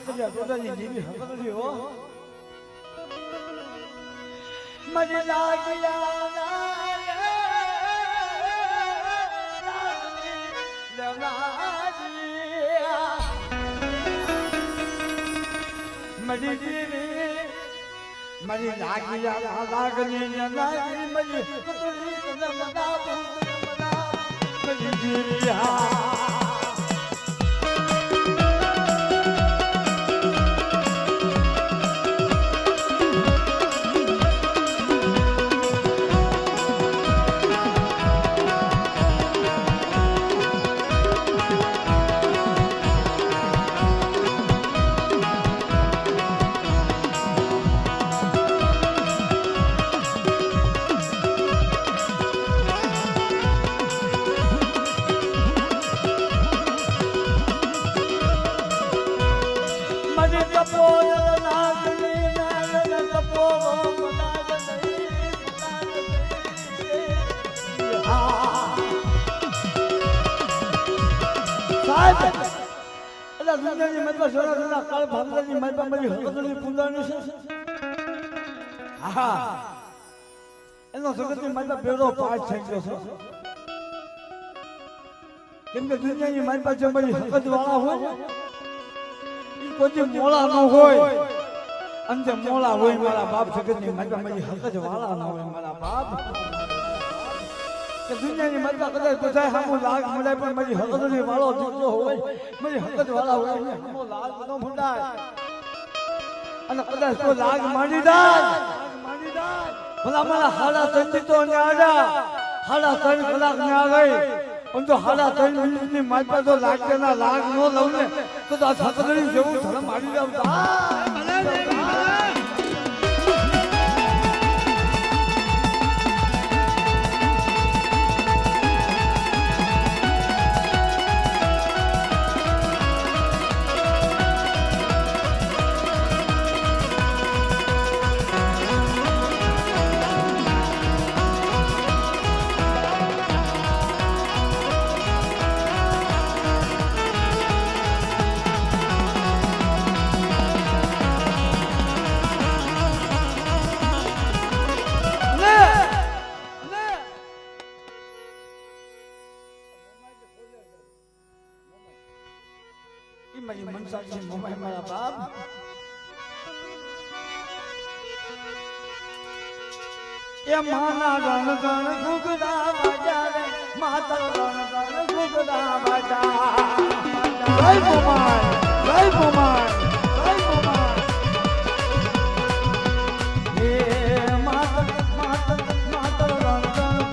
ખાકરિયા ટોટાની જેવી હકરી હો મને લાગ્યા મરી જીવી મરી લાગ્યા લાગની લાગી મરી કતરી નમદા મરી જીવી એનો જગતની મારી પાસે બેડો પાઠ થઈ ગયો છે કેમ કે દુનિયાની મારી પાસે મારી હકત વાળા હોય કોઈ મોળા ન હોય અને મોળા હોય મારા બાપ જગતની મારી પાસે મારી હકત વાળા ન હોય મારા બાપ કે દુનિયાની મારી પાસે કદાચ બધા સામું લાગ મળે પણ મારી હકતની વાળો દીકરો હોય મારી હકત વાળા હોય સામો લાગ ન ફૂંડાય અને કદાચ તો લાગ માંડી જાય ભલા મારા હાડા ત્રણ તો ન્યાડા હાડા 3 કલાક ને આવી પણ જો હાડા 3 મિનિટની મારી પાસે તો લાગના લાગ ન લઉં ને તો આ સતગડી જેવું ધર્મ મારી જાવ મારી મનસાક્ષી મોમાઈ મારા બાપ એ માના ગણ ગણ ગુગડા વાજા રે માતા ગણ ગણ ગુગડા વાજા જય મોમાઈ જય મોમાઈ જય મોમાઈ હે માતા માતા માતા ગણ ગણ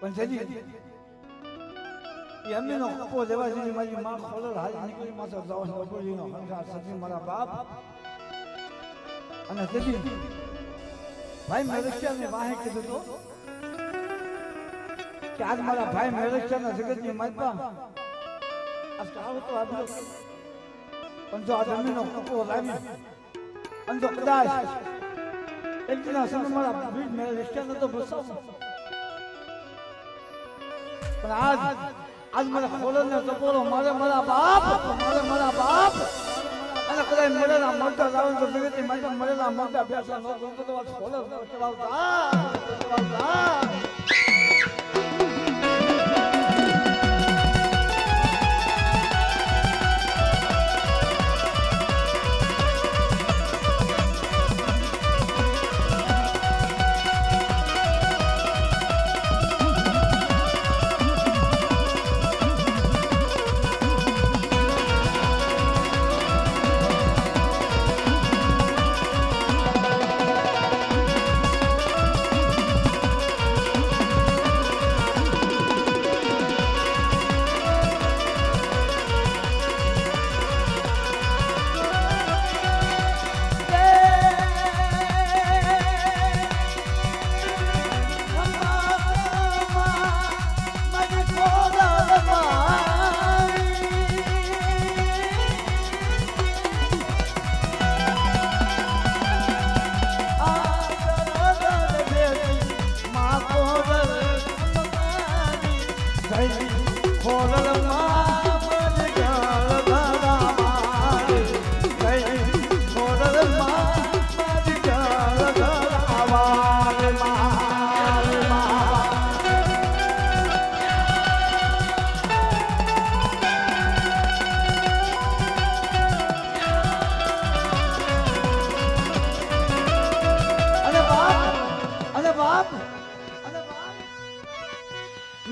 પણ જજી એમની નો કપો લેવા જઈ મારી માં ખોલર હાલ નીકળી માથે જાવ બપોરી નો હંકાર સજી મારા બાપ અને જજી ભાઈ મેરક્ષા ને વાહે કીધું તો કે આજ મારા ભાઈ મેરક્ષા ના જગત ની માતા આ કાવ તો આદલો પણ જો આ જમીન નો કપો લાવી અને જો કદાચ એક દિના સમય મારા બીજ મેરક્ષા ને તો બસાવ પણ આજ મને ખોલર ને ટપોરો મારે મારા બાપ અને કદાચ મળેલા મળતા લાવે તો જગતની માટે મળેલા મળતા બેસા ન તો વાત ખોલો ચલાવતા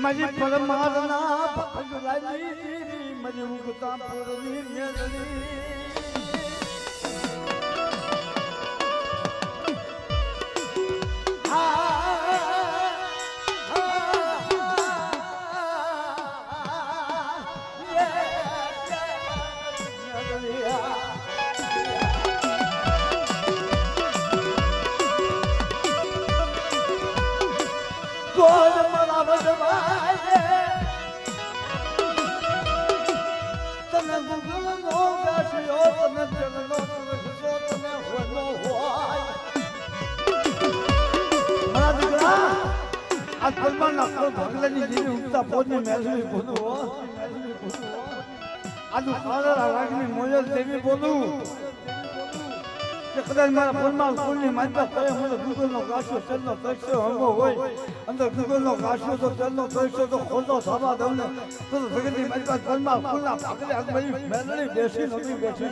मजी परमारना भगलाई मजी मुक्ता पुरनी मेलनी आज फलमान ना को भगलानी जीने उगता पोजने मैसुरी बोलू हो आज खाला रागनी मोयल देवी बोलू કે કદાચ મારા ફોનમાં ફૂલની માનતા કરે મને ગૂગલનો કાશો ચલનો તરસ્યો હમો હોય અંદર ગૂગલનો કાશો તો ચલનો તરસ્યો તો ખોટો થવા દઉં ને તો જગતની માનતા ફોનમાં ફૂલના ભાગલે આગળ મેલડી બેસી નથી બેસી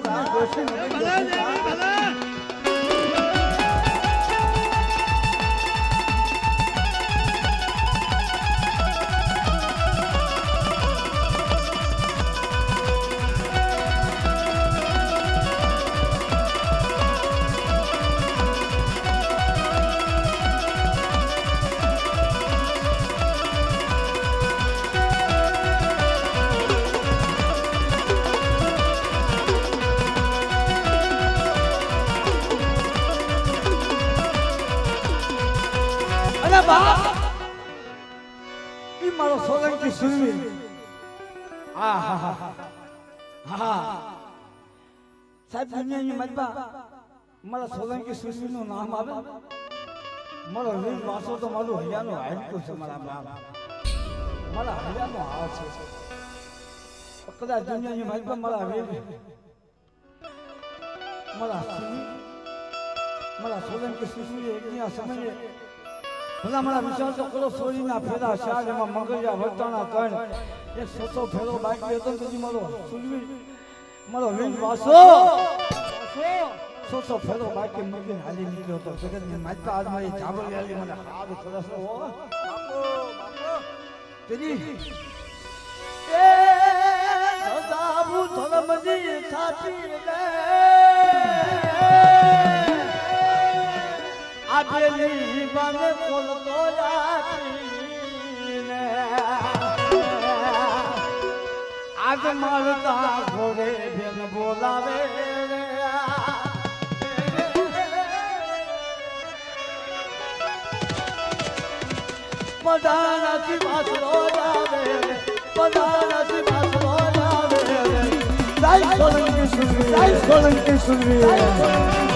मारो सोलंकी सुरवीर हा हा हा हा साहेब दुनियाની મતબા મારા સોલંકી સુરવીરનું નામ આવે મારો વીર વાસો તો મારું હૈયાનો હાડકું છે મારા બાપ મારા હૈયાનો હાવ છે કદાચ દુનિયાની મતબા મારા વીર મારા સોલંકી સુરવીર એકના સમયે ભલા મારા વિચાર તો કરો સોરીના ફેરા શાળ એમાં મગરિયા વર્તાણા કણ એક સોસો ફેરો બાકી હતો તેથી મારો સુરવીર મારો વીર વાસો સોસો ફેરો બાકી મગીને હાલી નીકળ્યો હતો જગતની માતા આજ મારી જાબરી હાલી મને હાથ કરશે હો બાપો તેની એ સદાબુ ધર્મજી સાચી રે આબેલી બાને કોલતો જાતીને આજ મારતા ઘોડે બેન બોલાવે રે પદાનાથી વાસરો જાવે પદાનાથી વાસરો જાવે જય સોલંકી સુરવીર જય સોલંકી સુરવીર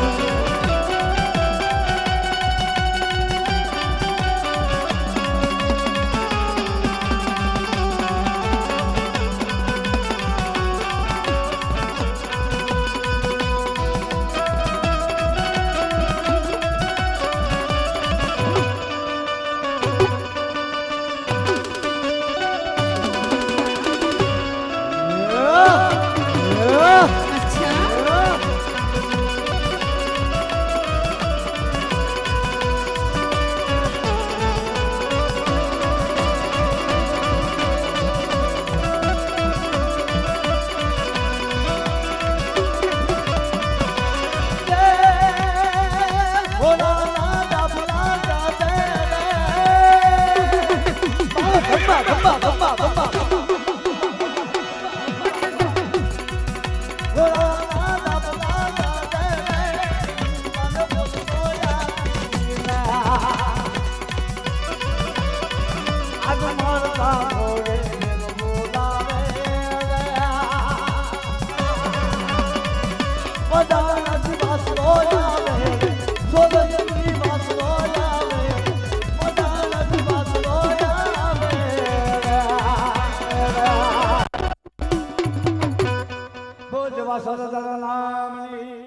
એવા સરદાર નામની